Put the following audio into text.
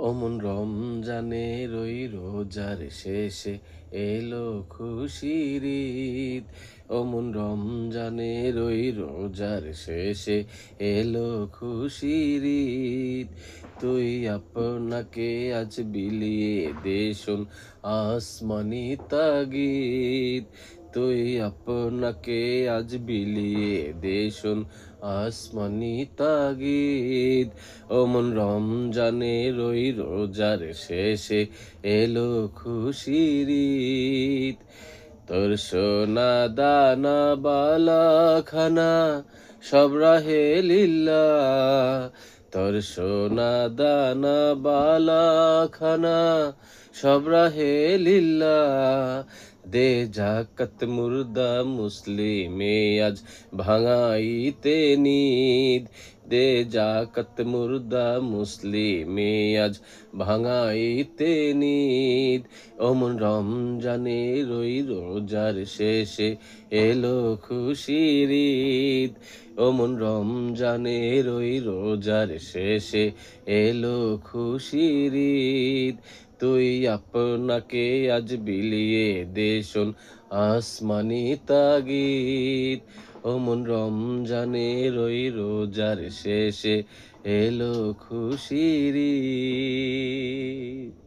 অমন রমজানের ওই রোজার শেষে এলো খুশির ঈদ। অমন রমজানের ওই রোজার শেষে এলো খুশির ঈদ। তুই আপনাকে আজ বিলিয়ে দে শোন আসমানি তাগিদ। তুই আপনাকে আজ বিলিয়ে দে শোন আসমানি তাগিদ। অমন রমজানের ওই রোজার শেষে এলো খুশির ঈদ। তোর সোনা দানা বালা খানা সব রাহে লিল্লাহ। তোর সোনা দানা বালা খানা সব রাহে লিল্লাহ। দে জাকাত মুর্দা মুসলিমে আজ ভাঙাইতে নিদ। দে জাকাত মুর্দা মুসলিমে আজ ভাঙাইতে নিদ। অমন রমজানের ওই রোজার শেষে এলো খুশির ঈদ। অমন রমজানের ওই রোজার শেষে এলো খুশির ঈদ। তুই আপনাকে আজ বিলিয়ে দে শোন আসমানি তাগিদ। অমন রমজানের ওই রোজার শেষে এলো খুশির ঈদ।